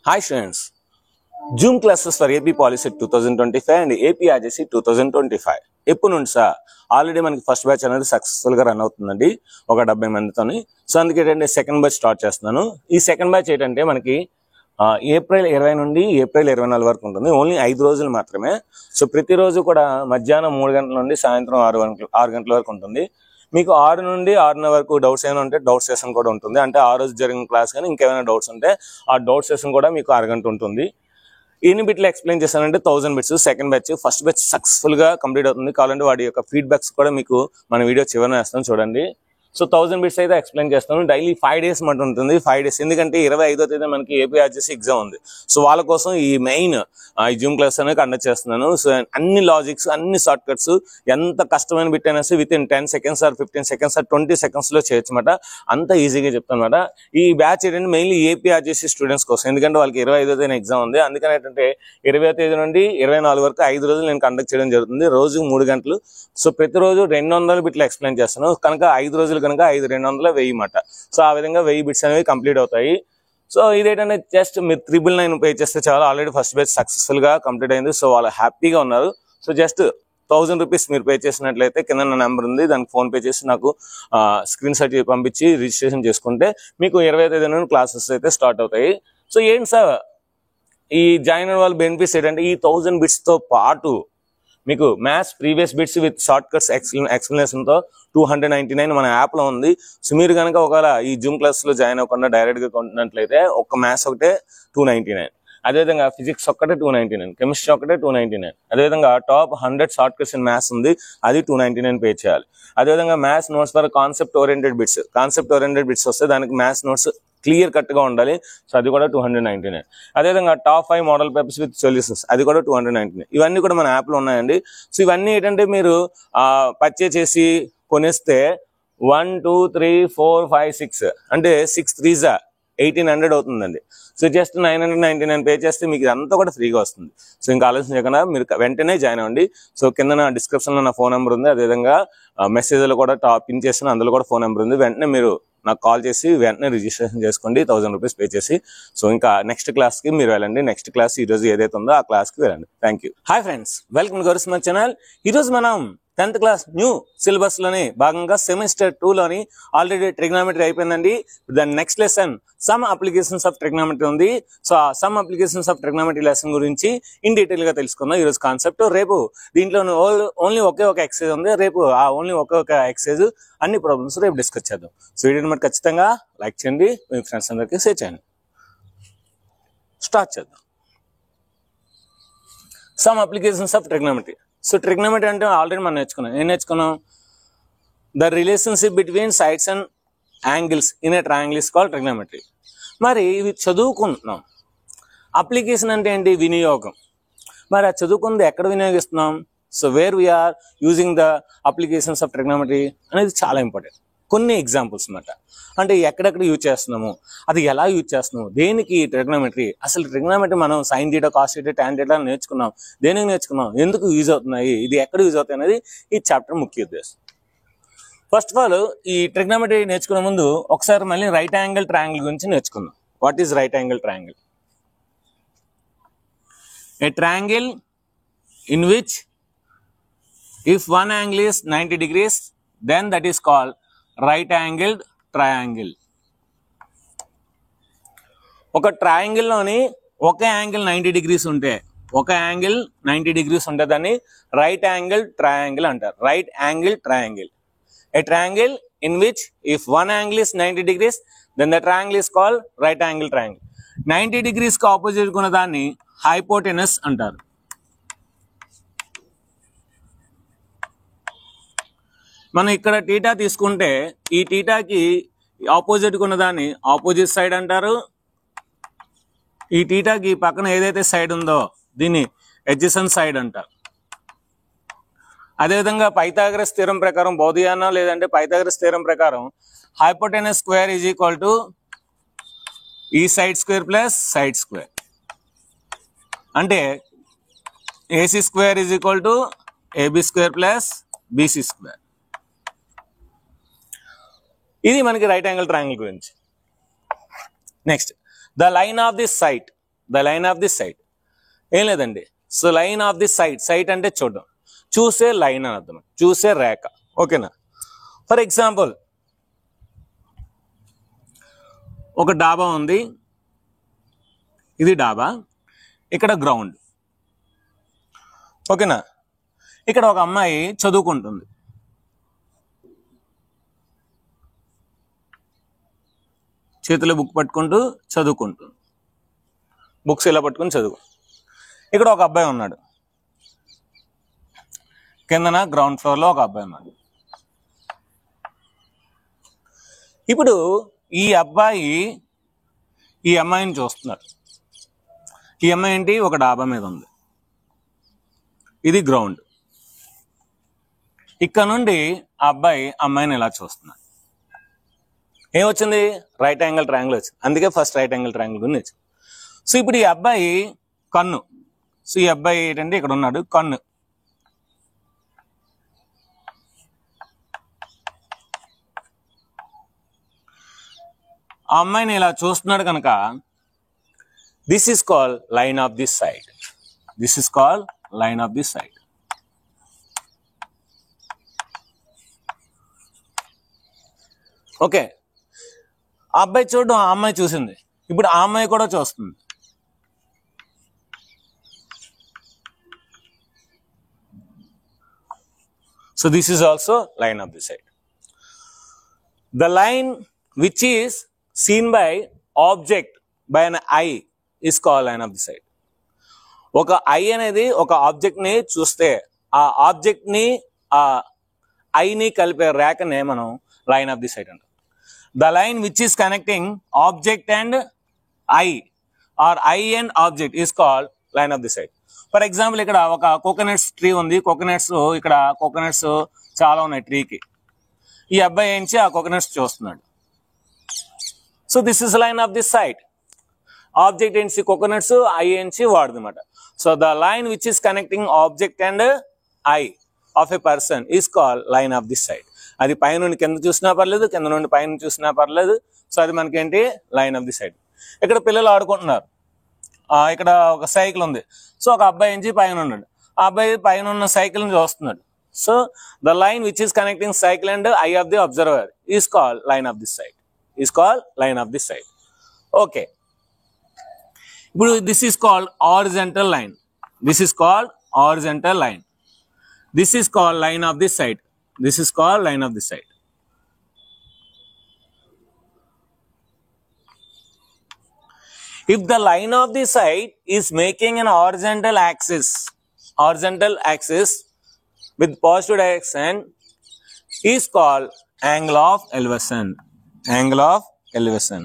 Hi students, Zoom classes for AP Policy 2025 and AP RJC 2025. ఎప్పుడు నుండి sir already మనకి first batch అనేది సక్సెస్ఫుల్గా రన్ అవుతుందండి ఒక 70 మందితోని. సో అందుకే ఏంటంటే సెకండ్ బ్యాచ్ స్టార్ట్ చేస్తున్నాను. ఈ సెకండ్ బ్యాచ్ ఏంటంటే మనకి ఏప్రిల్ 20 నుండి ఏప్రిల్ 24 వరకు ఉంటుంది. ఓన్లీ 5 రోజులు మాత్రమే. సో ప్రతిరోజు కూడా మధ్యాహ్నం 3 గంటల నుండి సాయంత్రం 6 గంటల వరకు ఉంటుంది. మీకు 6 నుండి 6:30 వరకు డౌట్స్ ఏమైనా ఉంటే డౌట్ సెషన్ కూడా ఉంటుంది. అంటే ఆ రోజు జరిగిన క్లాస్ కానీ ఇంకేమైనా డౌట్స్ ఉంటే ఆ డౌట్ సెషన్ కూడా మీకు 6 గంట ఉంటుంది. ఎన్ని బిట్లు ఎక్స్ప్లెయిన్ చేశానంటే 1000 bits. Second batch first batch successful గా కంప్లీట్ అవుతుంది. కావాలంటే వాడి యొక్క ఫీడ్బ్యాక్స్ కూడా మీకు మన వీడియో చివరిన వేస్తాను చూడండి. సో 1000 బిట్స్ అయితే ఎక్స్ప్లెయిన్ చేస్తాను. డైలీ 5 డేస్ మాట ఉంటుంది. 5 డేస్ ఎందుకంటే 25వ తేదీ మనకి ఏపీ ఆర్జేసీ ఎగ్జామ్ ఉంది. సో వాళ్ళ కోసం ఈ మెయిన్ ఈ జూమ్ క్లాస్ అనేది కండక్ట్ చేస్తున్నాను. సో అన్ని లాజిక్స్ అన్ని షార్ట్ కట్స్ ఎంత కష్టమైన బిట్ అయినా within 10 seconds or 15 seconds or 20 seconds లో చేయొచ్చు అనమాట. అంత ఈజీగా చెప్తాను అనమాట. ఈ బ్యాచ్ ఏంటంటే మెయిన్లీ ఏపీ ఆర్జేసీ స్టూడెంట్స్ కోసం. ఎందుకంటే వాళ్ళకి 25వ తేదీ ఎగ్జామ్ ఉంది. అందుకని ఏంటంటే 20వ తేదీ నుండి 24 వరకు 5 రోజులు నేను కండక్ట్ చేయడం జరుగుతుంది. రోజు 3 గంటలు. సో ప్రతిరోజు 200 బిట్లు ఎక్స్ప్లెయిన్ చేస్తాను. కనుక 5 రోజులు కనుక 5 200 1000 మాట. సో ఆ విధంగా 1000 బిట్స్ అనేవి కంప్లీట్ అవుతాయి. సో ఇదేంటంటే జస్ట్ మీరు 999 పే చేస్తే చాలా. ఆల్రెడీ ఫస్ట్ బ్యాచ్ సక్సెస్ఫుల్ గా కంప్లీట్ అయింది. సో వాళ్ళు హ్యాపీగా ఉన్నారు. సో జస్ట్ 1000 రూపీస్ మీరు పే చేసినట్లయితే కింద నా నెంబర్ ఉంది, దానికి ఫోన్ పే చేసి నాకు స్క్రీన్ షాట్ పంపించి రిజిస్ట్రేషన్ చేసుకుంటే మీకు 20వ తేదీ నుండి క్లాసెస్ అయితే స్టార్ట్ అవుతాయి. సో ఏంటి సార్ ఈ జాయిన్ అయిన వాళ్ళ బెనిఫిట్స్ ఏంటంటే ఈ 1000 బిట్స్ తో పాటు మీకు maths previous bits with short cuts explanation తో 299 మన యాప్ లో ఉంది. సో మీరు కనుక ఒకవేళ ఈ జూమ్ క్లాస్ లో జాయిన్ అవ్వకుండా డైరెక్ట్ గా కొన్నట్లయితే ఒక మ్యాథ్స్ ఒకటే 299, అదేవిధంగా ఫిజిక్స్ ఒక్కటే 299, కెమిస్ట్రీ ఒకటే 299, అదేవిధంగా top 100 short cuts in maths ఉంది, అది 299 పే చేయాలి. అదేవిధంగా maths notes for concept oriented bits వస్తే దానికి మ్యాథ్స్ నోట్స్ క్లియర్ కట్ గా ఉండాలి. సో అది కూడా 299. అదేవిధంగా top 5 model papers with solutions అది కూడా 299. ఇవన్నీ కూడా మన యాప్ లో ఉన్నాయండి. సో ఇవన్నీ ఏంటంటే మీరు పర్చేజ్ చేసి కొనేస్తే 1 2 3 4 5 6 అంటే 6 3s 1800 అవుతుందండి. సో జస్ట్ 999 పే చేస్తే మీకు ఇదంతా కూడా ఫ్రీగా వస్తుంది. సో ఇంకా ఆలోచించకుండా మీరు వెంటనే జాయిన్ అవ్వండి. సో కింద నా డిస్క్రిప్షన్ లో నా ఫోన్ నెంబర్ ఉంది. అదేవిధంగా మెసేజ్లో కూడా పిన్ చేసిన అందులో కూడా ఫోన్ నెంబర్ ఉంది. వెంటనే మీరు నాకు కాల్ చేసి వెంటనే రిజిస్ట్రేషన్ చేసుకోండి 1000 రూపీస్ పే చేసి. సో ఇంకా నెక్స్ట్ క్లాస్ కి మీరు వెళ్ళండి. నెక్స్ట్ క్లాస్ ఈ రోజు ఏదైతే ఉందో ఆ క్లాస్ కి వెళ్ళండి. Thank you. Hi friends, welcome to my channel. ఈ రోజు మనం 10th క్లాస్ న్యూ సిలబస్ లోని భాగంగా సెమిస్టర్ 2 లోని ఆల్రెడీ ట్రిగ్నామెట్రీ అయిపోయిందండి. దాని next lesson some applications of trigonometry ఉంది. సో ఆ some applications of trigonometry lesson గురించి ఇన్ డీటెయిల్ గా తెలుసుకుందాం ఈ రోజు కాన్సెప్ట్. రేపు దీంట్లో ఓన్లీ ఒకే ఒక ఎక్సైజ్ ఉంది. రేపు ఆ ఓన్లీ ఒకే ఒక ఎక్సైజ్ అన్ని ప్రాబ్లమ్స్ రేపు డిస్కస్ చేద్దాం. సో వీడియోని మరి ఖచ్చితంగా లైక్ చేయండి, మీ ఫ్రెండ్స్ అందరికీ షేర్ చేయండి. స్టార్ట్ చేద్దాం. Some applications of trigonometry. So trigonometry అంటే ఆల్రెడీ మనం నేర్చుకున్నాం. ఏం నేర్చుకున్నాం? The relationship between sides and angles in a triangle is called trigonometry. మరి ఇవి చదువుకుంటున్నాం. అప్లికేషన్ అంటే ఏంటి? వినియోగం. మరి ఆ చదువుకుంది ఎక్కడ వినియోగిస్తున్నాం? So where we are using the applications of trigonometry అనేది చాలా ఇంపార్టెంట్. కొన్ని ఎగ్జాంపుల్స్ అన్నమాట. అంటే ఎక్కడెక్కడ యూజ్ చేస్తున్నాము, అది ఎలా యూజ్ చేస్తున్నాము, దేనికి ట్రిగ్నామెట్రీ, అసలు ట్రిగ్నామెట్రీ మనం sine theta, cos theta, tan theta నేర్చుకున్నాం, దేనికి నేర్చుకున్నాం, ఎందుకు యూజ్ అవుతున్నాయి, ఇది ఎక్కడ యూజ్ అవుతాయి అనేది ఈ చాప్టర్ ముఖ్య ఉద్దేశం. ఫస్ట్ ఆఫ్ ఆల్ ఈ ట్రిగ్నామెట్రీ నేర్చుకునే ముందు ఒకసారి మళ్ళీ రైట్ యాంగిల్ ట్రయాంగిల్ గురించి నేర్చుకుందాం. What is right angle triangle? A triangle in which if one angle is 90 degrees then that is called right angled triangle. ఒక ట్రయాంగిల్ లోని ఒక యాంగిల్ 90 degrees ఉంటే, ఒక యాంగిల్ 90 degrees ఉంటే దాన్ని రైట్ యాంగిల్ ట్రయాంగిల్ అంటారు. Right angle triangle. A triangle in which if one angle is 90 degrees then the triangle is called right angle triangle. 90 degrees కి opposite ఉన్న దాన్ని హైపోటెనస్ అంటారు. మనం ఇక్కడ టీటా తీసుకుంటే ఈ టీటాకి ఆపోజిట్ ఉన్న దాన్ని ఆపోజిట్ సైడ్ అంటారు. ఈ టీటాకి పక్కన ఏదైతే సైడ్ ఉందో దీన్ని ఎడ్జసెంట్ సైడ్ అంటారు. అదేవిధంగా పైథాగరస్ థీరం ప్రకారం, బౌధియానా లేదంటే పైథాగరస్ థీరం ప్రకారం hypotenuse square is equal to ఈ side square plus side square. అంటే AC square is equal to AB square plus BC square. ఇది మనకి రైట్ యాంగిల్ ట్రయాంగిల్ గురించి. Next, the line of the sight the line of the sight. ఏం లేదండి, so line of the sight, sight అంటే చూడడం, చూసే line అని అర్థం, చూసే రేఖ. ఓకేనా? ఫర్ ఎగ్జాంపుల్ ఒక డాబా ఉంది, ఇది డాబా, ఇక్కడ గ్రౌండ్. ఓకేనా? ఇక్కడ ఒక అమ్మాయి చదువుకుంటుంది. చేతిలో బుక్ పట్టుకుంటూ చదువుకుంటుంది, బుక్స్ ఇలా పట్టుకుని చదువు. ఇక్కడ ఒక అబ్బాయి ఉన్నాడు, కిందన గ్రౌండ్ ఫ్లోర్లో ఒక అబ్బాయి ఉన్నాడు. ఇప్పుడు ఈ అబ్బాయి ఈ అమ్మాయిని చూస్తున్నాడు. ఈ అమ్మాయి ఏంటి, ఒక డాబా మీద ఉంది, ఇది గ్రౌండ్. ఇక్కడ నుండి ఆ అబ్బాయి అమ్మాయిని ఇలా చూస్తున్నాడు. ఏమొచ్చింది? రైట్ యాంగిల్ ట్రయాంగిల్ వచ్చింది. అందుకే ఫస్ట్ రైట్ యాంగిల్ ట్రయాంగిల్ గురించి వచ్చింది. సో ఇప్పుడు ఈ అబ్బాయి కన్ను, సో ఈ అబ్బాయి ఏంటంటే ఇక్కడ ఉన్నాడు, కన్ను. ఆ అమ్మాయిని ఇలా చూస్తున్నాడు కనుక this is called line of the sight. This is called line of the sight. Okay, ఆ అబ్బాయి చూడడం, ఆ అమ్మాయి చూసింది, ఇప్పుడు ఆ అమ్మాయి కూడా చూస్తుంది. So this is also line of the sight. The line which is seen by object by an eye is called line of the sight. ఒక ఐ అనేది ఒక ఆబ్జెక్ట్ ని చూస్తే ఆ ఆబ్జెక్ట్ ని ఆ ఐని కలిపే రేఖనే మనం లైన్ ఆఫ్ ది సైట్ అంటాం. The line which is connecting object and eye or eye and object is called line of the sight. For example ఇక్కడ ఒక కోకోనట్స్ ట్రీ ఉంది, ఇక్కడ కోకోనట్స్ చాలా ఉన్నాయి ట్రీకి. ఈ అబ్బాయి ఏంచి ఆ కోకోనట్స్ చూస్తున్నాడు. So this is line of the sight. Object ఏంటి, కోకోనట్స్, ఐ ఏంటి వాడు అనమాట. So the line which is connecting object and eye of a person is call line of the sight. అది పై నుండి కింద చూసినా పర్లేదు, కింద నుండి పైన చూసినా పర్లేదు. సో అది మనకేంటి, లైన్ ఆఫ్ ది సైట్. ఇక్కడ పిల్లలు ఆడుకుంటున్నారు, ఇక్కడ ఒక సైకిల్ ఉంది. సో ఒక అబ్బాయి నుంచి పైన ఉన్నాడు, ఆ అబ్బాయి పైన ఉన్న సైకిల్ ని చూస్తున్నాడు. So the line which is connecting cycle and eye of the observer is call line of the sight. is called line of the sight. Okay, ఇప్పుడు this is called horizontal line. This is called horizontal line. This is called line of the sight. This is called line of the sight. If the line of the sight is making an horizontal axis with positive direction is called angle of elevation. Angle of elevation.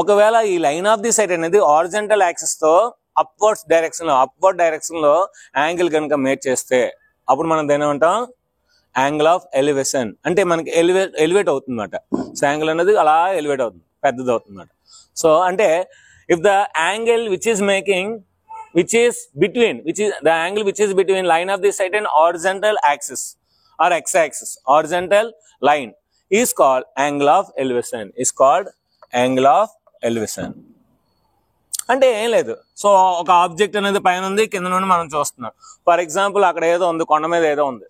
ఒకవేళ ఈ line of the sight అనేది horizontal axis తో upward direction low angle కనుక make చేస్తే అప్పుడు మనం దేని ఏమంటాం, యాంగిల్ ఆఫ్ ఎలివేషన్. అంటే మనకి ఎలివేట్ అవుతుంది అన్నమాట. సో యాంగిల్ అనేది అలా ఎలివేట్ అవుతుంది, పెద్దది అవుతుంది అన్నమాట. సో అంటే if the angle which is between line of the sight and horizontal axis or x-axis, horizontal line is called angle of elevation. అంటే ఏం లేదు. సో ఒక ఆబ్జెక్ట్ అనేది పైన ఉంది, కింద నుండి మనం చూస్తున్నాం. ఫర్ ఎగ్జాంపుల్ అక్కడ ఏదో ఉంది, కొండ మీద ఏదో ఉంది,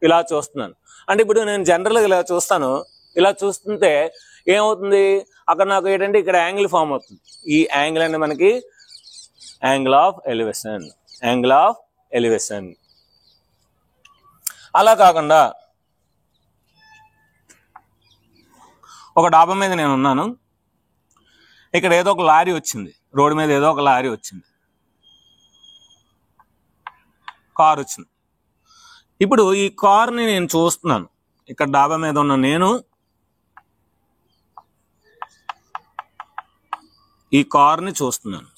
ఇలా చూస్తున్నాను. అంటే ఇప్పుడు నేను జనరల్గా ఇలా చూస్తాను, ఇలా చూస్తుంటే ఏమవుతుంది, అక్కడ నాకు ఏంటంటే ఇక్కడ యాంగిల్ ఫామ్ అవుతుంది. ఈ యాంగిల్ అంటే మనకి యాంగిల్ ఆఫ్ ఎలివేషన్. అలా కాకుండా ఒక డాబా మీద నేను ఉన్నాను, ఇక్కడ ఏదో ఒక లారీ వచ్చింది, రోడ్డు మీద ఏదో ఒక లారీ వచ్చింది, కార్ వచ్చింది. ఇప్పుడు ఈ కార్ని నేను చూస్తున్నాను, ఇక్కడ డాబా మీద ఉన్న నేను ఈ కార్ని చూస్తున్నాను.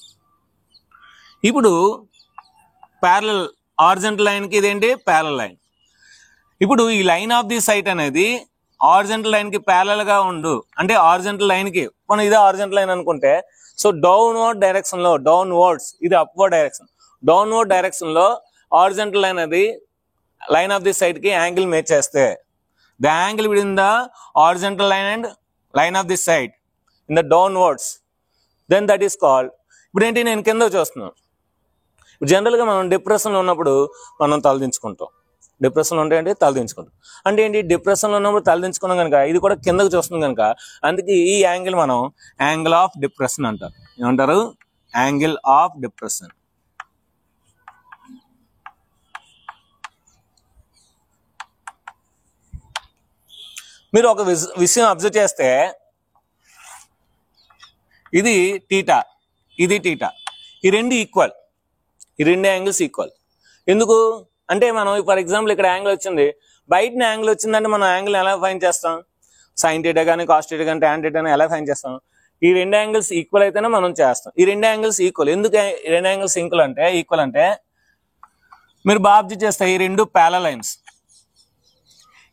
ఇప్పుడు ప్యారలల్ హారిజాంటల్ లైన్కి ఇదేంటి, ప్యారలల్ లైన్. ఇప్పుడు ఈ లైన్ ఆఫ్ ది సైట్ అనేది హారిజాంటల్ లైన్కి ప్యారలల్గా ఉండు అంటే హారిజాంటల్ లైన్కి, మనం ఇదే హారిజాంటల్ లైన్ అనుకుంటే, సో డౌన్వర్డ్ డైరెక్షన్లో, డౌన్వర్డ్స్ ఇది అప్వర్డ్ డైరెక్షన్, డౌన్వర్డ్ డైరెక్షన్లో హారిజాంటల్ లైన్ అది లైన్ ఆఫ్ దిస్ సైడ్ కి యాంగిల్ మేచ్ చేస్తే the angle between the horizontal line and line of this side in the downwards, then that is called. ఇప్పుడు ఏంటి, నేను కింద చూస్తున్నాను. జనరల్గా మనం డిప్రెషన్లో ఉన్నప్పుడు మనం తలదించుకుంటాం. డిప్రెషన్లో ఉంటే ఏంటి, తలదించుకుంటాం. అంటే ఏంటి, డిప్రెషన్లో ఉన్నప్పుడు తలదించుకున్నాం కనుక ఇది కూడా కిందకు చూస్తుంది కనుక అందుకే ఈ యాంగిల్ మనం యాంగిల్ ఆఫ్ డిప్రెషన్ అంటారు. ఏమంటారు, యాంగిల్ ఆఫ్ డిప్రెషన్. మీరు ఒక విషయం అబ్జర్వ్ చేస్తే ఇది టీటా, ఇది టీటా, ఈ రెండు ఈక్వల్, ఈ రెండు యాంగిల్స్ ఈక్వల్. ఎందుకు అంటే మనం ఫర్ ఎగ్జాంపుల్ ఇక్కడ యాంగిల్ వచ్చింది, బయట యాంగిల్ వచ్చిందంటే మనం యాంగిల్ ఎలా ఫైండ్ చేస్తాం, సైన్ టీటా కానీ కాస్ టీటా కానీ టాన్ టీటా ఎలా ఫైండ్ చేస్తాం, ఈ రెండు యాంగిల్స్ ఈక్వల్ అయితేనే మనం చేస్తాం. ఈ రెండు యాంగిల్స్ ఈక్వల్. ఎందుకు ఈ రెండు యాంగిల్స్ ఈక్వల్ అంటే మీరు బాగా అబ్జర్వ్ చేస్తే ఈ రెండు ప్యారలల్ లైన్స్,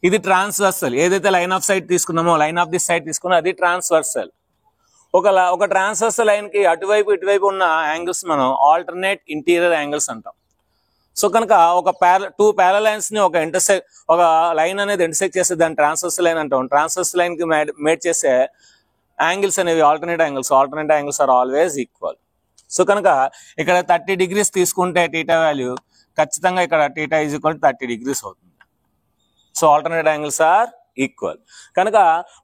ఇది ట్రాన్స్వర్సల్. ఏదైతే లైన్ ఆఫ్ సైట్ తీసుకున్నామో, లైన్ ఆఫ్ దిస్ సైడ్ తీసుకున్నా అది ట్రాన్స్వర్సల్. ఒక ట్రాన్స్వర్సల్ లైన్ కి అటువైపు ఇటువైపు ఉన్న యాంగిల్స్ మనం ఆల్టర్నేట్ ఇంటీరియర్ యాంగిల్స్ అంటాం. సో కనుక టూ ప్యారలల్ లైన్స్ ని ఒక లైన్ అనేది ఇంటర్సెక్ట్ చేస్తే దాన్ని ట్రాన్స్వర్సల్ లైన్ అంటాం. ట్రాన్స్వర్సల్ లైన్ కి మేడ్ చేసే యాంగిల్స్ అనేవి alternate angles. Alternate angles are always equal. So కనుక ఇక్కడ 30 degrees తీసుకుంటే టీటా వాల్యూ ఖచ్చితంగా ఇక్కడ theta is equal to 30 degrees అవుతుంది. So alternate angles are equal. కనుక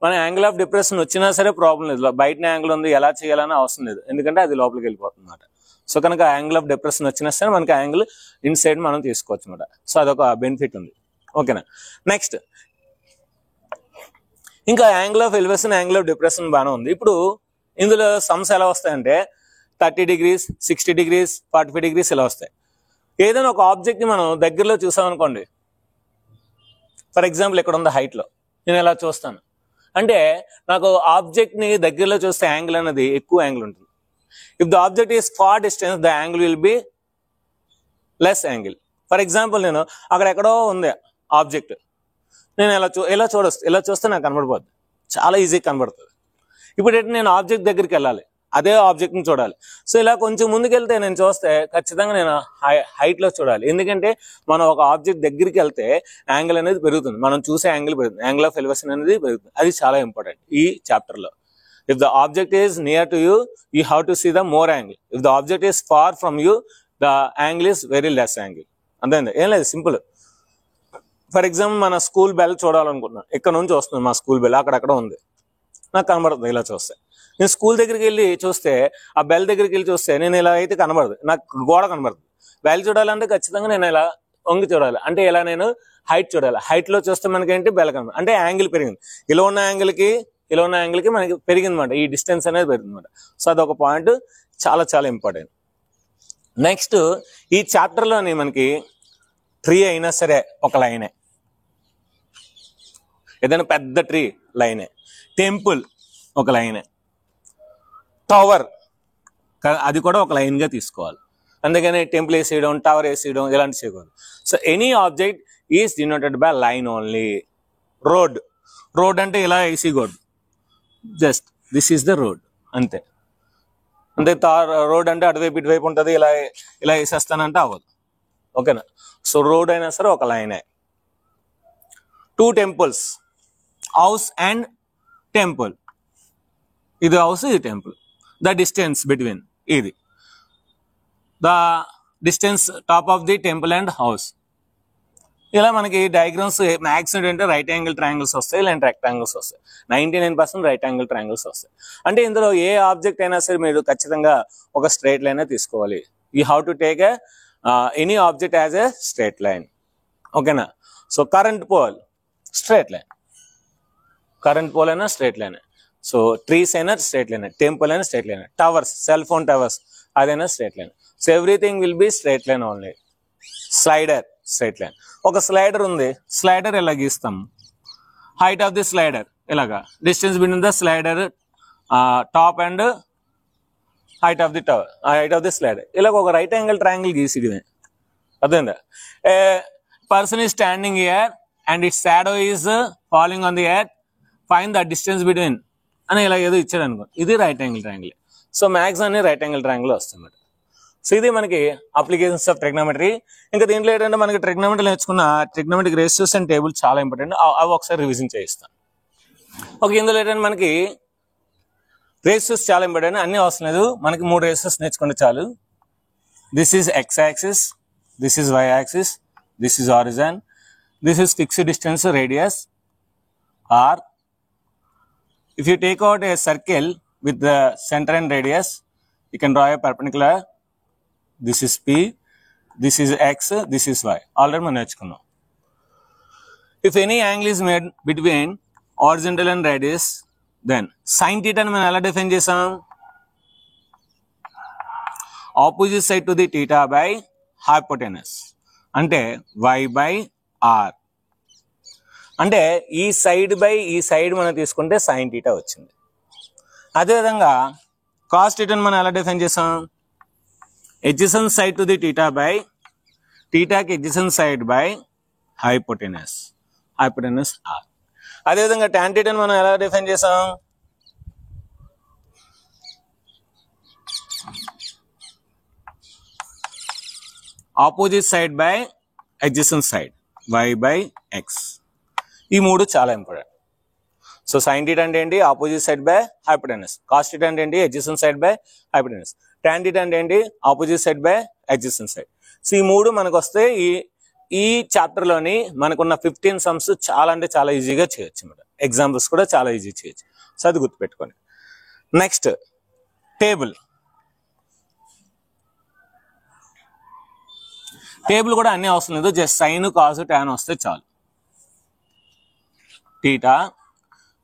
మన యాంగిల్ ఆఫ్ డిప్రెషన్ వచ్చినా సరే ప్రాబ్లం లేదు, బయట యాంగిల్ ఉంది ఎలా చేయాలని అవసరం లేదు, ఎందుకంటే అది లోపలికి వెళ్ళిపోతుంది అన్నమాట. సో కనుక యాంగిల్ ఆఫ్ డిప్రెషన్ వచ్చినా సరే మనకి యాంగిల్ ఇన్ సైడ్ మనం తీసుకోవచ్చు అనమాట. సో అదొక బెనిఫిట్ ఉంది. ఓకేనా. నెక్స్ట్ ఇంకా angle of elevation, angle of depression బాగానే ఉంది. ఇప్పుడు ఇందులో సమ్స్ ఎలా వస్తాయంటే 30 degrees, 60 degrees, 45 degrees ఇలా వస్తాయి. ఏదైనా ఒక ఆబ్జెక్ట్ ని మనం దగ్గరలో చూసామనుకోండి, ఫర్ ఎగ్జాంపుల్ ఇక్కడ ఉంది హైట్ లో, నేను ఎలా చూస్తాను అంటే నాకు ఆబ్జెక్ట్ ని దగ్గరలో చూస్తే యాంగిల్ అనేది ఎక్కువ యాంగిల్ ఉంటుంది. If the object is far distance the angle will be less angle. For example నేను అక్కడ ఎక్కడో ఉంది ఆబ్జెక్ట్, నేను ఇలా చూస్తే నాకు కనబడిపోద్ది, చాలా ఈజీగా కనబడుతుంది. ఇప్పుడు ఏంటి, నేను ఆబ్జెక్ట్ దగ్గరికి వెళ్ళాలి, అదే ఆబ్జెక్ట్ ని చూడాలి. సో ఇలా కొంచెం ముందుకెళ్తే నేను చూస్తే ఖచ్చితంగా నేను హైట్ లో చూడాలి, ఎందుకంటే మనం ఒక ఆబ్జెక్ట్ దగ్గరికి వెళ్తే యాంగిల్ అనేది పెరుగుతుంది, మనం చూసే యాంగిల్ పెరుగుతుంది, యాంగిల్ ఆఫ్ ఎలివేషన్ అనేది పెరుగుతుంది. అది చాలా ఇంపార్టెంట్ ఈ చాప్టర్ లో. If the object is near to you, you have to see the more angle. If the object is far from you, the angle is very less angle. అంతే, ఏం లేదు, simple. For example మన school bell చూడాలనుకుంటున్నాను, ఇక్కడ నుంచి వస్తుంది మా school bell, అక్కడక్కడ ఉంది, నాకు కనబడుతుంది ఇలా చూస్తే. నేను స్కూల్ దగ్గరికి వెళ్ళి చూస్తే, ఆ బెల్ దగ్గరికి వెళ్ళి చూస్తే నేను ఇలా అయితే కనబడదు, నాకు గోడ కనబడుతుంది. బెల్ చూడాలంటే ఖచ్చితంగా నేను ఇలా వంగి చూడాలి, అంటే ఇలా నేను హైట్ చూడాలి. హైట్ లో చూస్తే మనకేంటి, బెల్ కనబడదు, అంటే యాంగిల్ పెరిగింది. ఇలా ఉన్న యాంగిల్ కి మనకి పెరిగింది అనమాట, ఈ డిస్టెన్స్ అనేది పెరిగింది అనమాట. సో అదొక పాయింట్ చాలా చాలా ఇంపార్టెంట్. నెక్స్ట్ ఈ చాప్టర్ లోని మనకి ట్రీ అయినా సరే ఒక లైనే, ఏదైనా పెద్ద ట్రీ లైనే, టెంపుల్ ఒక లైనే, టవర్ అది కూడా ఒక లైన్ గా తీసుకోవాలి. అందుకని టెంపుల్ వేసేయడం, టవర్ వేసేయడం ఇలాంటి చేయకూడదు. So any object is denoted by line only. Road అంటే ఇలా వేసేయకూడదు, just this is the road అంతే. రోడ్ అంటే అటువైపు ఇటువైపు ఉంటుంది, ఇలా వేసేస్తానంటే అవ్వదు. ఓకేనా. సో రోడ్ అయినా సరే ఒక లైనే. 2 temples, హౌస్ అండ్ టెంపుల్, ఇది హౌస్, ఇది టెంపుల్. ద డిస్టెన్స్ బిట్వీన్, ఇది the distance top of the temple and house. ఇలా మనకి డయాగ్రామ్స్ మ్యాక్సిమం అంటే రైట్ యాంగిల్ ట్రయాంగిల్స్ వస్తాయి, ఇలాంటి రెక్టాంగిల్స్ వస్తాయి. 99% రైట్ యాంగిల్ ట్రయాంగిల్స్ వస్తాయి. అంటే ఇందులో ఏ ఆబ్జెక్ట్ అయినా సరే మీరు ఖచ్చితంగా ఒక స్ట్రైట్ లైన్ తీసుకోవాలి. You have to take any object as a straight line. ఓకేనా. So current pole straight line, current pole అయినా స్ట్రైట్ లైన్. సో ట్రీస్ అయినా స్ట్రైట్ లైన్, టెంపుల్ అయినా straight line, towers, cell phone towers అదైనా straight line. So everything will be straight line only. Slider straight line. ఒక slider ఉంది, slider ఇలా గీస్తాము. Height of the slider ఇలాగా, distance between the slider top and height of the tower, height of the slider. ఇలాగ ఒక right angle triangle గీసిడిమే. అర్థమైందా. A person is standing here and its shadow is falling on the earth, find the distance between అని ఇలా ఏదో ఇచ్చాడు అనుకో, ఇది right angle triangle. So max అనే రైట్ యాంగిల్ ట్రయాంగిల్ వస్తుంది. సో ఇది మనకి అప్లికేషన్స్ ఆఫ్ ట్రిగ్నోమెట్రీ. ఇంకా దీంట్లో ఏంటంటే మనకి ట్రిగ్నోమెట్రీ నేర్చుకున్న ట్రిగ్నోమెట్రిక్ రేషియోస్ అండ్ టేబుల్ చాలా ఇంపార్టెంట్. అవి ఒకసారి రివిజన్ చేయిస్తాను. ఓకే, ఇందులో ఏంటంటే మనకి రేషియోస్ చాలా ఇంపార్టెంట్. అన్ని అవసరం లేదు, మనకి 3 రేషియోస్ నేర్చుకుంటే చాలు. This is X axis, this is Y axis, this is origin, this is fixed distance radius R. If you take out a circle with the center and radius, you can draw a perpendicular. This is P, this is X, this is Y. Already మనం నేర్చుకున్నాం. If any angle is made between horizontal and radius, then sin theta ని మనం ఎలా define చేసాం? Opposite side to the theta by hypotenuse. అంటే Y by R. అంటే ఈ side by ఈ సైడ్ మనం తీసుకుంటే సైన్ టీటా వచ్చింది. అదేవిధంగా కాస్ టీటాని మనం ఎలా డిఫైన్ చేసాం? Adjacent side to the theta by టీటాకి adjacent side by hypotenuse R. అదేవిధంగా టాన్ టీటాని మనం ఎలా డిఫైన్ చేసాం? Opposite side by adjacent side Y by X. ఈ 3 చాలా ఇంపార్టెంట్. సో సైన్ టీటా అంటే ఏంటి? Opposite side by hypotenuse. Cos theta అంటే ఏంటి? Adjacent side by hypotenuse. Tan theta అంటే ఏంటి? Opposite side by adjacent side. So ఈ 3 మనకు వస్తే ఈ చాప్టర్ లోని మనకున్న 15 సమ్స్ చాలా అంటే చాలా ఈజీగా చేయొచ్చు అన్నమాట. ఎగ్జాంపుల్స్ కూడా చాలా ఈజీ చేయొచ్చు. సో అది గుర్తుపెట్టుకోండి. Next table. టేబుల్ కూడా అన్ని అవసరం లేదు, జస్ట్ సైన్ కాస్ టాన్ వస్తే చాలు. theta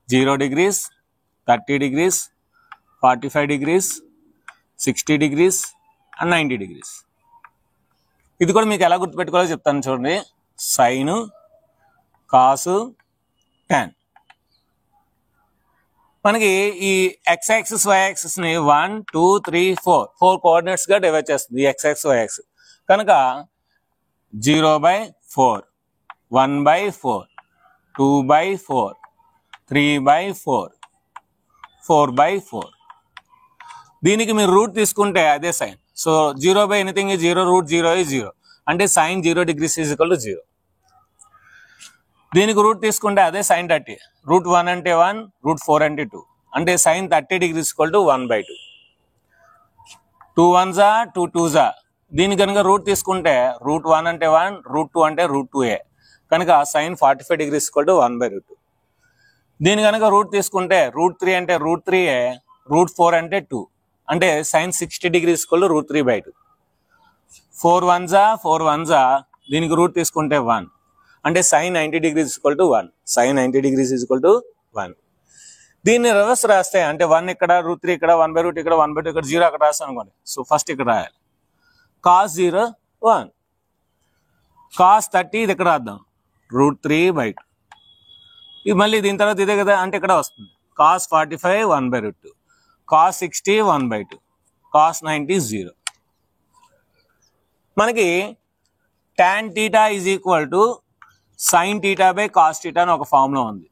0 degrees, 30 degrees, 45 degrees, 60 degrees and 90 degrees. ఇది కూడా మీకు ఎలా గుర్తుపెట్టుకోవాలో చెప్తాను చూడండి. సైన్, కాసు, టాన్. మనకి ఈ ఎక్స్ యాక్సిస్ వై యాక్సిస్ ని 1 2 3 4 కోఆర్డినేట్స్ గా డివైడ్ చేస్తుంది ఈ ఎక్స్ యాక్సిస్ వై యాక్సిస్. కనుక 0/4, 1/4, 2/4, 3/4, 4/4. దీనికి మీరు రూట్ తీసుకుంటే అదే sine. So 0/anything is 0, root 0 is 0. అంటే sine 0 degrees is equal to 0. దీనికి రూట్ తీసుకుంటే అదే సైన్ 30. రూట్ 1 అంటే 1, రూట్ 4 అంటే 2. అంటే sign 30 degrees equal to 1/2. 2 1s 2 2s. దీని కనుక రూట్ తీసుకుంటే రూట్ 1 అంటే 1, రూట్ 2 అంటే రూట్ 2a. కనుక సైన్ 45 degrees equal to 1/√2. దీని కనుక రూట్ తీసుకుంటే రూట్ 3 అంటే రూట్ 3a, రూట్ 4 అంటే 2. అంటే sine 60 degrees equal to root 3/2. 4 1s 4 1s. దీనికి రూట్ తీసుకుంటే 1. అంటే sine 90 degrees equal to 1. Sine 90 degrees is equal to 1. దీన్ని రివర్స్ రాస్తే అంటే 1 ఇక్కడ, రూట్ 3 ఇక్కడ, 1/√2 ఇక్కడ, 1/2 ఇక్కడ, 0 అక్కడ రాస్తాను అనుకోండి. సో ఫస్ట్ ఇక్కడ రాయాలి. కాస్ 0 1, కాస్ 30 ఇది ఇక్కడ రాద్దాం, రూట్ 3/2. ఇది మళ్ళీ దీని తర్వాత ఇదే కదా, అంటే ఇక్కడ వస్తుంది కాస్ 45 1/√2, కాస్ 60 1/2, కాస్ 90 0. మనకి tan theta is equal to sine theta by cos theta అని ఒక ఫార్ములా ఉంది.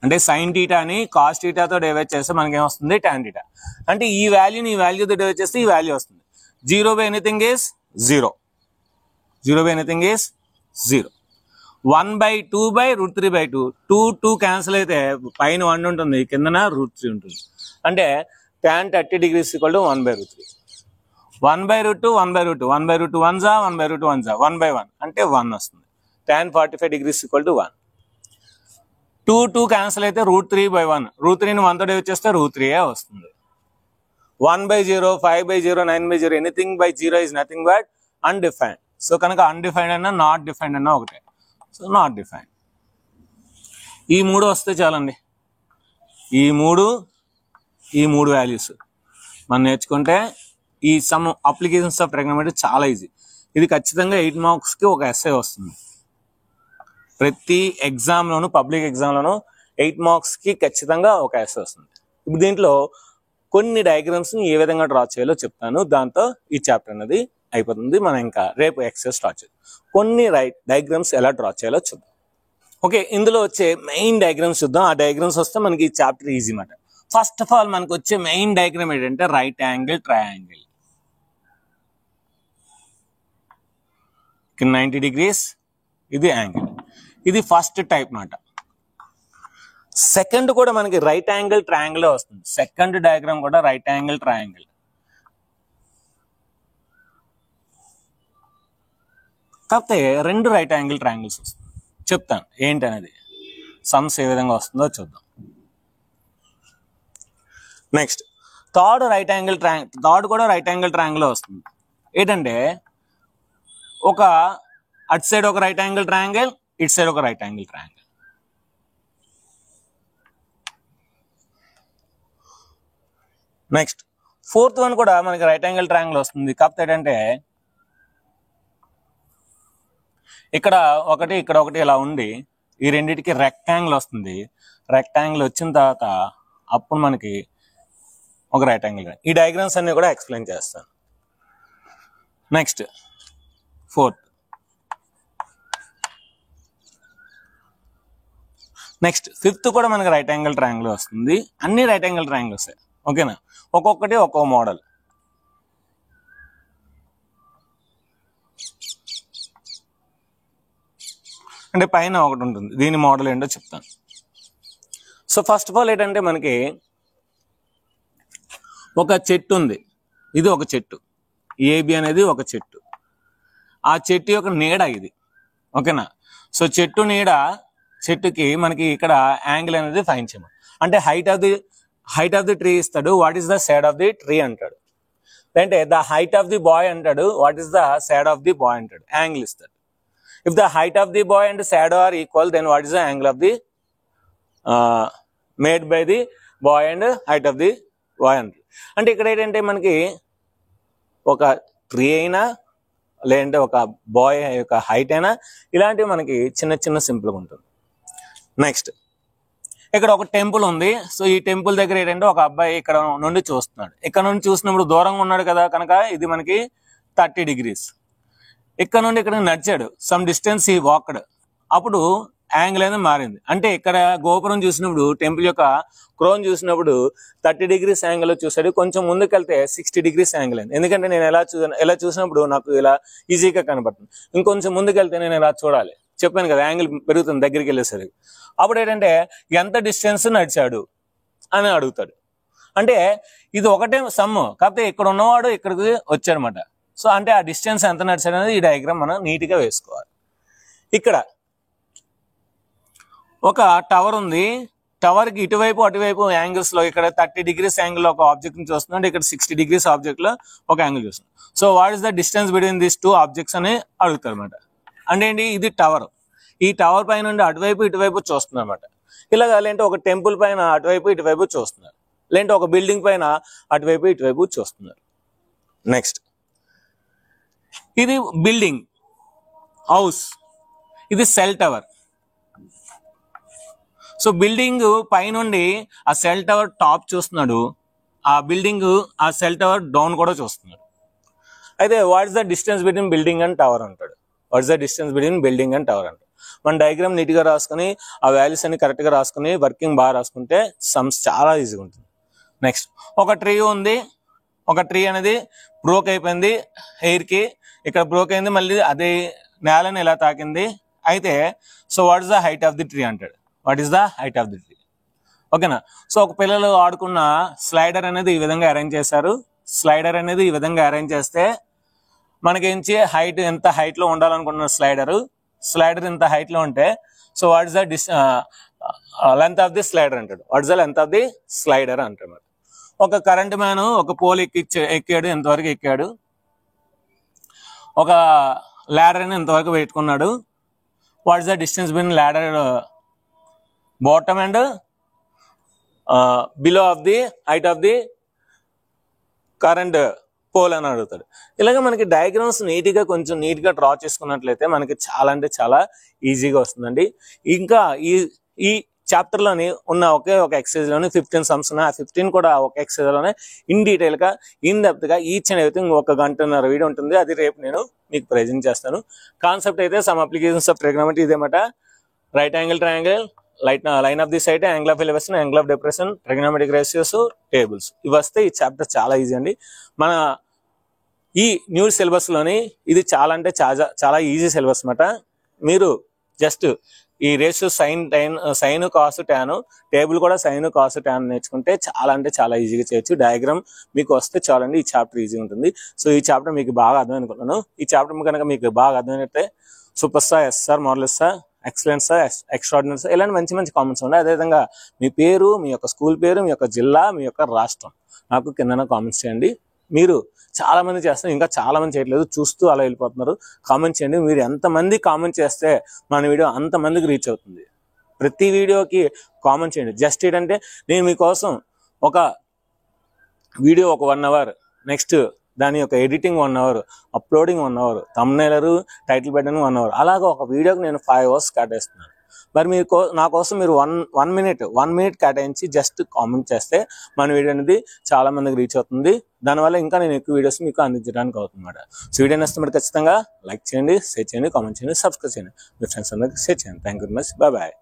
అంటే సైన్ టీటాని కాస్ టీటాతో డివైడ్ చేస్తే మనకి ఏమొస్తుంది? Tan theta. అంటే ఈ వాల్యూని ఈ వాల్యూతో డివైడ్ చేస్తే ఈ వాల్యూ వస్తుంది. 0/anything is 0. 0/anything is 0. 1/2/√3/2. 2 cancel అయితే పైన 1 ఉంటుంది, కిందన రూట్ 3 ఉంటుంది. అంటే tan 30 degrees equal to 1/√3. 1/√2 1/√2, 1/√2 1s 1/√2 1s, 1/1 అంటే 1 వస్తుంది. tan 45 degrees equal to 1. 2 cancel అయితే రూట్ 3/1. రూట్ 3ని 1తో డివైడ్ చేస్తే రూట్ 3a వస్తుంది. 1/0, 5/0, 9/0, anything by 0 is nothing but undefined. So కనుక అన్డిఫైన్డ్ అన్నా నాట్ డిఫైన్డ్ అన్నా ఒకటే. So not defined. ఈ 3 వస్తే చాలండి. ఈ మూడు వాల్యూస్ మనం నేర్చుకుంటే ఈ సమ్ అప్లికేషన్స్ ఆఫ్ ట్రిగ్నోమెట్రీ చాలా ఈజీ. ఇది ఖచ్చితంగా 8 మార్క్స్కి ఒక ఎస్సే వస్తుంది. ప్రతి ఎగ్జామ్లోను, పబ్లిక్ ఎగ్జామ్లోను 8 మార్క్స్కి ఖచ్చితంగా ఒక ఎస్సే వస్తుంది. ఇప్పుడు దీంట్లో కొన్ని డయాగ్రామ్స్ని ఏ విధంగా డ్రా చేయాలో చెప్తాను. దాంతో ఈ చాప్టర్ అనేది అయిపోతుంది. మనం ఇంకా రేపు ఎక్సర్సైజ్ స్టార్ట్ చేద్దాం. కొన్ని డయాగ్రామ్స్ ఎలా డ్రా చేయాలో చూద్దాం. ఓకే, ఇందులో వచ్చే మెయిన్ డయాగ్రామ్స్ చూద్దాం. ఆ డయాగ్రామ్స్ వస్తే మనకి ఈ చాప్టర్ ఈజీ మాట. ఫస్ట్ ఆఫ్ ఆల్ మనకు వచ్చే మెయిన్ డయాగ్రామ్ ఏంటంటే రైట్ యాంగిల్ ట్రయాంగిల్. 90 degrees, ఇది యాంగిల్. ఇది ఫస్ట్ టైప్ మాట. సెకండ్ కూడా మనకి రైట్ యాంగిల్ ట్రయాంగిల్ వస్తుంది. సెకండ్ డయాగ్రామ్ కూడా రైట్ యాంగిల్ ట్రయాంగిల్. కాకపోతే 2 రైట్ యాంగిల్ ట్రయాంగిల్స్ వస్తుంది. చెప్తాను ఏంటి అనేది, సమ్స్ ఏ విధంగా వస్తుందో చూద్దాం. నెక్స్ట్ థర్డ్ కూడా రైట్ యాంగిల్ ట్రయాంగిల్ వస్తుంది. ఏంటంటే ఒక అటు సైడ్ ఒక రైట్ యాంగిల్ ట్రయాంగిల్, ఇటు సైడ్ ఒక right angle triangle. Next fourth one కూడా మనకి రైట్ యాంగిల్ ట్రయాంగిల్ వస్తుంది. కాకపోతే ఏంటంటే ఇక్కడ ఒకటి ఇక్కడ ఒకటి ఇలా ఉండి ఈ రెండింటికి రెక్టాంగిల్ వస్తుంది. రెక్టాంగిల్ వచ్చిన తర్వాత అప్పుడు మనకి ఒక రైట్ యాంగిల్. ఈ డయాగ్రామ్స్ అన్ని కూడా ఎక్స్ప్లెయిన్ చేస్తాను. Next fourth. నెక్స్ట్ ఫిఫ్త్ కూడా మనకి రైట్ యాంగిల్ ట్రయాంగిల్ వస్తుంది. అన్ని రైట్ యాంగిల్ ట్రయాంగిల్ వస్తాయి. ఓకేనా, ఒక్కొక్కటి ఒక్కో మోడల్. అంటే పైన ఒకటి ఉంటుంది, దీని మోడల్ ఏంటో చెప్తాను. సో ఫస్ట్ ఆఫ్ ఆల్ ఏంటంటే మనకి ఒక చెట్టు ఉంది. ఇది ఒక చెట్టు, ఏబి అనేది ఒక చెట్టు. ఆ చెట్టు యొక్క నీడ ఇది. ఓకేనా, సో చెట్టు నీడ, చెట్టుకి మనకి ఇక్కడ యాంగిల్ అనేది ఫైన్ చేయమని. అంటే హైట్ ఆఫ్ ది ట్రీ ఇస్తాడు, what is the shade of the tree అంటాడు. అంటే the height of the boy అంటాడు, what is the shade of the boy అంటాడు, యాంగిల్ ఇస్తాడు. If the height of the boy and shadow are equal, then what is the angle of the made by the boy and height of the boy? అంటే ఇక్కడ ఏంటంటే మనకి ఒక tree అయినా లేదంటే ఒక బాయ్ యొక్క హైట్ అయినా ఇలాంటివి మనకి చిన్న చిన్న సింపుల్గా ఉంటుంది. నెక్స్ట్ ఇక్కడ ఒక టెంపుల్ ఉంది. సో ఈ టెంపుల్ దగ్గర ఏంటంటే ఒక అబ్బాయి ఇక్కడ నుండి చూస్తున్నాడు. ఇక్కడ నుండి చూసినప్పుడు దూరంగా ఉన్నాడు కదా, కనుక ఇది మనకి 30 degrees. ఇక్కడ నుండి ఇక్కడ నడిచాడు, సమ్ డిస్టెన్స్ ఈ వాక్డ్, అప్పుడు యాంగిల్ అనేది మారింది. అంటే ఇక్కడ గోపురం చూసినప్పుడు, టెంపుల్ యొక్క క్రోన్ చూసినప్పుడు 30 degrees యాంగిల్ చూసాడు. కొంచెం ముందుకు వెళ్తే 60 degrees యాంగిల్ అయింది. ఎందుకంటే నేను ఎలా చూసినప్పుడు నాకు ఇలా ఈజీగా కనబడుతుంది. ఇంకొంచెం ముందుకు వెళ్తే నేను ఇలా చూడాలి, చెప్పాను కదా యాంగిల్ పెరుగుతుంది దగ్గరికి వెళ్ళేసరికి. అప్పుడు ఏంటంటే ఎంత డిస్టెన్స్ నడిచాడు అని అడుగుతాడు. అంటే ఇది ఒకటే సమ్, కాకపోతే ఇక్కడ ఉన్నవాడు ఇక్కడికి వచ్చాడనమాట. సో అంటే ఆ డిస్టెన్స్ ఎంత నడిచాడు అనేది ఈ డయాగ్రామ్ మనం నీట్గా వేసుకోవాలి. ఇక్కడ ఒక టవర్ ఉంది. టవర్కి ఇటువైపు అటువైపు యాంగిల్స్ లో ఇక్కడ 30 degrees యాంగిల్ ఒక ఆబ్జెక్ట్ ని చూస్తున్నాం, ఇక్కడ 60 degrees ఆబ్జెక్ట్ లో ఒక యాంగిల్ చూస్తున్నాం. So what is the distance between these 2 objects అని అడుగుతారు అనమాట. అంటే ఏంటి, ఇది టవర్. ఈ టవర్ పైన నుండి అటువైపు ఇటువైపు చూస్తున్నారు అనమాట. ఇలాగ లేదంటే ఒక టెంపుల్ పైన అటువైపు ఇటువైపు చూస్తున్నారు, లేదంటే ఒక బిల్డింగ్ పైన అటువైపు ఇటువైపు చూస్తున్నారు. నెక్స్ట్ ఇది బిల్డింగ్, హౌస్, ఇది సెల్ టవర్. సో బిల్డింగ్ పైనుండి ఆ సెల్ టవర్ టాప్ చూస్తున్నాడు, ఆ బిల్డింగ్ ఆ సెల్ టవర్ డౌన్ కూడా చూస్తున్నాడు. అయితే what is the distance between building and tower అంటాడు. What is the distance between building and tower అంటాడు. మన డయాగ్రామ్ నీట్గా రాసుకుని ఆ వాల్యూస్ అన్ని కరెక్ట్గా రాసుకుని వర్కింగ్ బాగా రాసుకుంటే సమ్స్ చాలా ఈజీగా ఉంటుంది. నెక్స్ట్ ఒక ట్రీ ఉంది. ఒక ట్రీ అనేది బ్రోక్ అయిపోయింది ఎయిర్కి, ఇక్కడ బ్రోక్ అయింది, మళ్ళీ అదే నేలని ఇలా తాకింది. అయితే so what is the height of the tree అంటాడు. What is the height of the tree? ఓకేనా. సో ఒక పిల్లలు ఆడుకున్న స్లైడర్ అనేది ఈ విధంగా అరేంజ్ చేశారు. స్లైడర్ అనేది ఈ విధంగా అరేంజ్ చేస్తే మనకేంచి హైట్ ఎంత హైట్ లో ఉండాలనుకున్న స్లైడర్ ఇంత హైట్ లో ఉంటే so what is the length of the slider అంటాడు. What is the length of the slider అంటాడు. ఒక కరెంట్ మ్యాన్ ఒక పోల్ ఎక్కాడు, ఎంతవరకు ఎక్కాడు. ఒక ల్యాడర్ అని ఎంతవరకు పెట్టుకున్నాడు. What is the distance between ladder bottom and below of the height of the current pole అని అడుగుతాడు. ఇలాగ మనకి డయాగ్రామ్స్ కొంచెం నీట్గా డ్రా చేసుకున్నట్లయితే మనకి చాలా అంటే చాలా ఈజీగా వస్తుందండి. ఇంకా ఈ చాప్టర్ లోని ఉన్న ఒకే ఒక ఎక్సర్సైజ్ లోని 15 సమ్స్ ఉన్నాయి. ఆ 15 కూడా ఒక ఎక్సర్సైజ్ లోనే ఇన్ డీటెయిల్ గా ఇన్ డెప్త్ గా ఈచ్ అండ్ ఎవ్రీథింగ్ 1 గంటన్నర వీడియో ఉంటుంది. అది రేపు నేను మీకు ప్రెజెంట్ చేస్తాను. కాన్సెప్ట్ అయితే సమ్ అప్లికేషన్స్ ఆఫ్ ట్రిగోనోమెట్రీ ఇదేమాట. Right angle triangle, line of the side, angle of elevation, angle of depression, trigonometric ratios, tables, ఇవి వస్తే ఈ చాప్టర్ చాలా ఈజీ అండి. మన ఈ న్యూ సిలబస్లోని ఇది చాలా అంటే చాలా ఈజీ సిలబస్ అన్నమాట. మీరు జస్ట్ ఈ ratio sine cos tan table కూడా సైన్ కాస్ టాన్ నేర్చుకుంటే చాలా అంటే చాలా ఈజీగా చేయొచ్చు. డయాగ్రామ్ మీకు వస్తే చాలండి, ఈ చాప్టర్ ఈజీగా ఉంటుంది. సో ఈ చాప్టర్ మీకు బాగా అర్థం అనుకుంటున్నాను. ఈ చాప్టర్ కనుక మీకు బాగా అర్థమైతే super star, SR, marvellous sir, excellent sir, extraordinary sir, ఇలాంటి మంచి మంచి కామెంట్స్ ఉన్నాయి. అదేవిధంగా మీ పేరు, మీ యొక్క స్కూల్ పేరు, మీ యొక్క జిల్లా, మీ యొక్క రాష్ట్రం నాకు కింద కామెంట్స్ చేయండి. మీరు చాలా మంది చేస్తారు, ఇంకా చాలా మంది చేయట్లేదు, చూస్తూ అలా వెళ్ళిపోతున్నారు. కామెంట్ చేయండి. మీరు ఎంతమంది కామెంట్ చేస్తే మన వీడియో అంతమందికి రీచ్ అవుతుంది. ప్రతి వీడియోకి కామెంట్ చేయండి. జస్ట్ ఏంటంటే నేను మీకోసం ఒక వీడియో ఒక 1 అవర్, నెక్స్ట్ దాని యొక్క editing 1 hour, uploading 1 hour, thumbnailer, title పెట్టడానికి 1 అవర్, అలాగా ఒక వీడియోకి నేను 5 అవర్స్ కేటాయిస్తున్నాను. మరి మీరు నా కోసం మీరు 1 మినిట్ కేటాయించి జస్ట్ కామెంట్ చేస్తే మన వీడియో అనేది చాలా మందికి రీచ్ అవుతుంది. దానివల్ల ఇంకా నేను ఎక్కువ వీడియోస్ మీకు అందించడానికి అవుతుందన్నమాట. సో వీడియో నచ్చితే మరి ఖచ్చితంగా లైక్ చేయండి, షేర్ చేయండి, కామెంట్ చేయండి, సబ్స్క్రైబ్ చేయండి, మీ ఫ్రెండ్స్ అందరికి షేర్ చేయండి. Thank you very much. Bye bye.